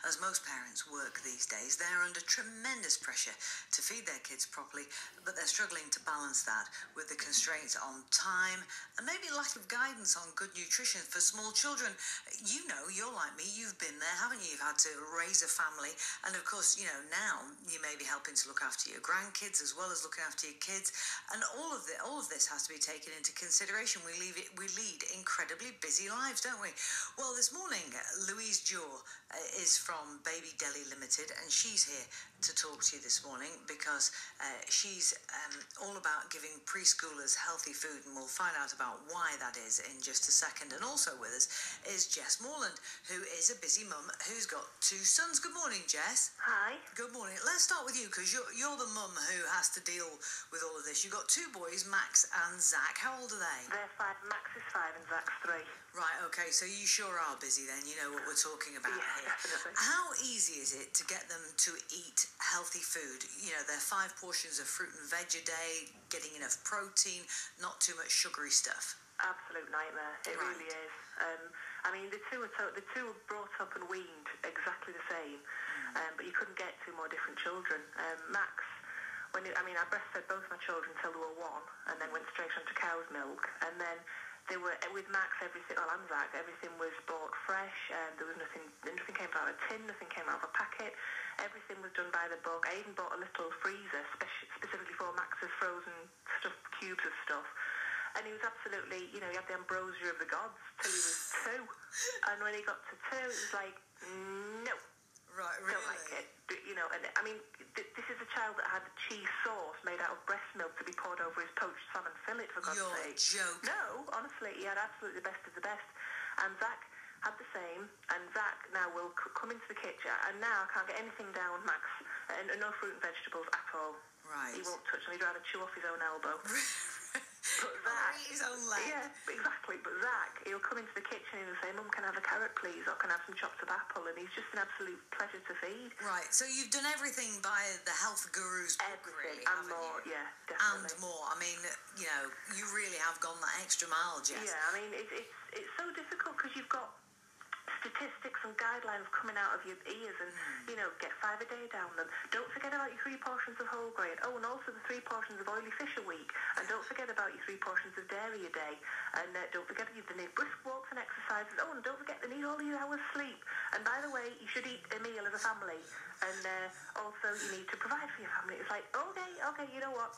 as most parents work these days, they're under tremendous pressure to feed their kids properly, but they're struggling to balance that with the constraints on time and maybe lack of guidance on good nutrition for small children. You know, you're like me, you've been there, haven't you? You've had to raise a family, and of course, you know, now you may be helping to look after your grandkids as well as looking after your kids, and all of this has to be taken into consideration. We lead incredibly busy lives, don't we? Well, this morning, Louise Duerr is from BabyDeli Limited, and she's here to talk to you this morning because she's all about giving preschoolers healthy food, and we'll find out about why that is in just a second. And also with us is Jess Morland, who is a busy mum who's got 2 sons. Good morning, Jess. Hi. Good morning. Let's start with you because you're the mum who has to deal with all of this. You've got 2 boys, Max and Zach. How old are they? They're 5. Max is 5 and Zach's 3. Right, okay, so you sure are busy then. You know what we're talking about here. Definitely. How easy is it to get them to eat healthy food? You know, they're 5 portions of fruit and veg a day, getting enough protein, not too much sugary stuff. Absolute nightmare. It really is. I mean, the two were brought up and weaned exactly the same, but you couldn't get 2 more different children. Max, I breastfed both my children until they were 1, and then went straight onto cow's milk, and then they were with Max. Everything, and Zach, everything was bought fresh. There was nothing came out of a tin, nothing came out of a packet. Everything was done by the book. I even bought a little freezer specifically for Max's frozen stuff, cubes of stuff. And he was absolutely, you know, he had the ambrosia of the gods till he was 2. And when he got to 2, it was like, no. Right, really? Don't like it. You know, and I mean, this is a child that had cheese sauce made out of breast milk to be poured over his poached salmon fillet, for God's sake. You're joking. No, honestly, he had absolutely the best of the best. And Zach had the same, and Zach now will come into the kitchen, and now I can't get anything down, Max, and no fruit and vegetables at all. Right. He won't touch them. He'd rather chew off his own elbow. But Zach, his own leg. yeah, exactly. But Zach, he'll come into the kitchen and he'll say, "Mum, can I have a carrot, please? Or can I have some chopped up apple?" And he's just an absolute pleasure to feed. Right. So you've done everything by the health guru's book, Everything really, and haven't more, you? yeah, definitely. And more. I mean, you know, you really have gone that extra mile, Jess. Yeah, I mean, it's so difficult because you've got statistics and guidelines coming out of your ears, and you know, get 5 a day down them. Don't forget about your 3 portions of whole grain. Oh, and also the 3 portions of oily fish a week. And don't forget about your 3 portions of dairy a day. And don't forget you need brisk walks and exercises. Oh, and don't forget they need all your hours sleep. And by the way, you should eat a meal as a family. And also you need to provide for your family. It's like, okay, you know what?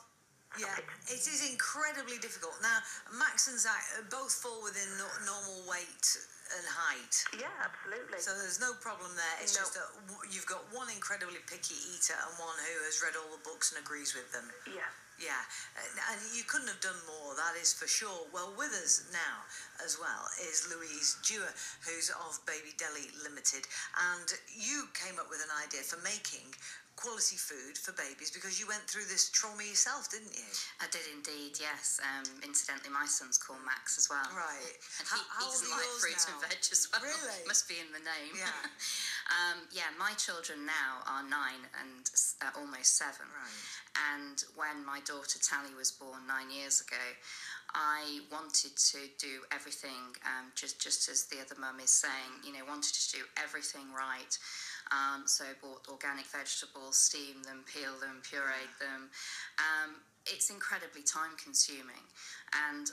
Yeah, it is incredibly difficult. Now, Max and Zach both fall within normal weight and height. Yeah, absolutely. So there's no problem there. It's just that you've got one incredibly picky eater and one who has read all the books and agrees with them. Yeah. Yeah, and you couldn't have done more, that is for sure. Well, with us now as well is Louise Duerr, who's of BabyDeli Limited, and you came up with an idea for making quality food for babies because you went through this trauma yourself, didn't you? I did indeed, yes. Incidentally, my son's called Max as well. Right. And he doesn't like fruit and veg as well. Really? Must be in the name. Yeah. Yeah, my children now are 9 and almost 7. Right. And when my daughter Tally was born 9 years ago, I wanted to do everything, just as the other mum is saying, you know, wanted to do everything right. So I bought organic vegetables, steamed them, peeled them, pureed them. It's incredibly time consuming, and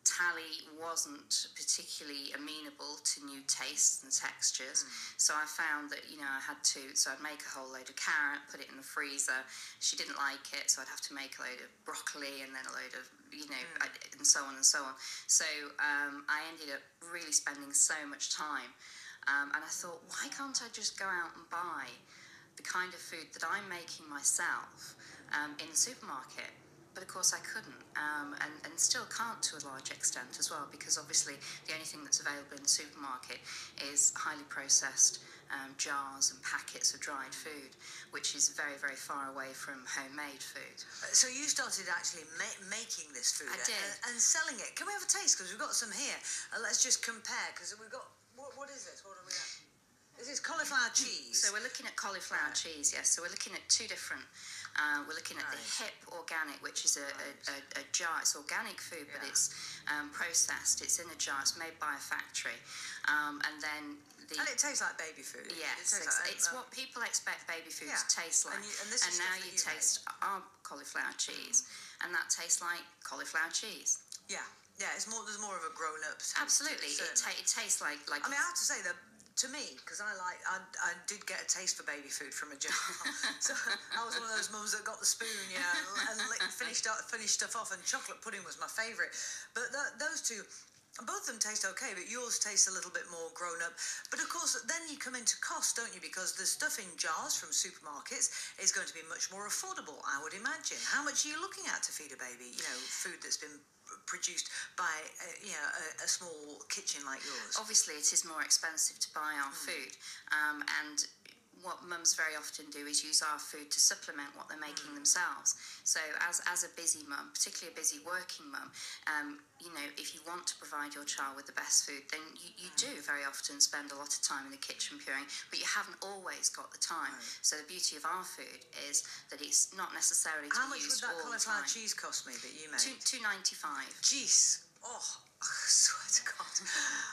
Tally wasn't particularly amenable to new tastes and textures. So I found that, you know, I had to, so I'd make a whole load of carrot, put it in the freezer. She didn't like it, so I'd have to make a load of broccoli and then a load of, you know, and so on and so on. So I ended up really spending so much time. And I thought, why can't I just go out and buy the kind of food that I'm making myself in the supermarket? But of course I couldn't, and still can't to a large extent as well, because obviously the only thing that's available in the supermarket is highly processed jars and packets of dried food, which is very, very far away from homemade food. So you started actually making this food. I did. And selling it. Can we have a taste? Because we've got some here. Let's just compare, because we've got... What is this? What have we got? This is cauliflower cheese. So we're looking at cauliflower cheese, yes. So we're looking at two different. We're looking at the HIP organic, which is a jar. It's organic food, but it's processed. It's in a jar. It's made by a factory, and then. And it tastes like baby food. Yes, it's what people expect baby food to taste like. And now you taste our cauliflower cheese, and that tastes like cauliflower cheese. Yeah, there's more of a grown-up taste. Absolutely, it tastes like. I mean, I have to say that to me, because I did get a taste for baby food from a jar. So I was one of those mums that got the spoon, and finished stuff off. And chocolate pudding was my favourite. But those two. Both of them taste okay, but yours tastes a little bit more grown up. But of course, then you come into cost, don't you? Because the stuff in jars from supermarkets is going to be much more affordable, I would imagine. How much are you looking at to feed a baby? Food that's been produced by a small kitchen like yours. Obviously, it is more expensive to buy our food, and what mums very often do is use our food to supplement what they're making themselves. So as a busy mum, particularly a busy working mum, if you want to provide your child with the best food, then you do very often spend a lot of time in the kitchen puring, but you haven't always got the time. So the beauty of our food is that it's not necessarily to be used all the time. How much would that cauliflower cheese cost me that you made? $2.95. Jeez. Oh, I swear to God,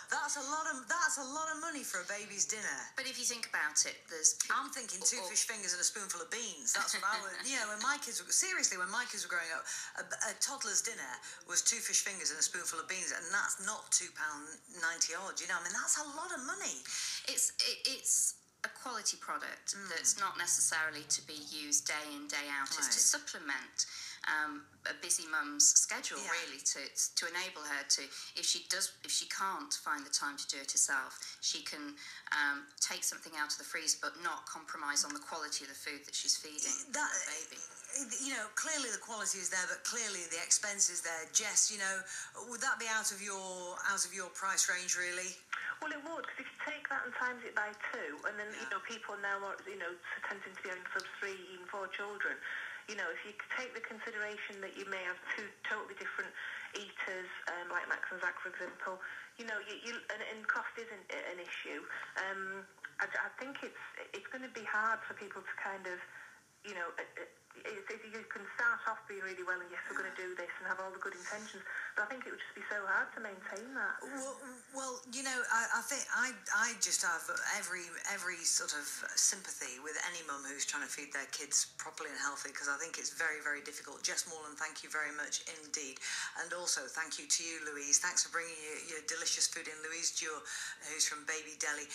that's a lot of money for a baby's dinner. But if you think about it, I'm thinking two fish fingers and a spoonful of beans. That's what I would. When my kids were growing up, a toddler's dinner was two fish fingers and a spoonful of beans, and that's not £2.90 odd. I mean, that's a lot of money. It's a quality product that's not necessarily to be used day in, day out. It's to supplement a busy mum's schedule, really, to enable her to, if she can't find the time to do it herself, she can take something out of the freezer but not compromise on the quality of the food that she's feeding the baby. Clearly the quality is there, but clearly the expense is there. Jess, would that be out of your price range, really? Well, it would, because if you take that and times it by 2, and then people now are tending to be having sort of 3, even 4 children. If you take the consideration that you may have 2 totally different eaters, like Max and Zach, for example, and cost isn't an issue. I think it's going to be hard for people to kind of, you can start off being really well and yes, we're going to do this and have all the good intentions, but I think it would just be so hard to maintain that. Well, I think I just have every sort of sympathy with any mum who's trying to feed their kids properly and healthy, because I think it's very, very difficult. Jess Morland, thank you very much indeed. And also thank you to you, Louise. Thanks for bringing your delicious food in. Louise Duerr, who's from BabyDeli.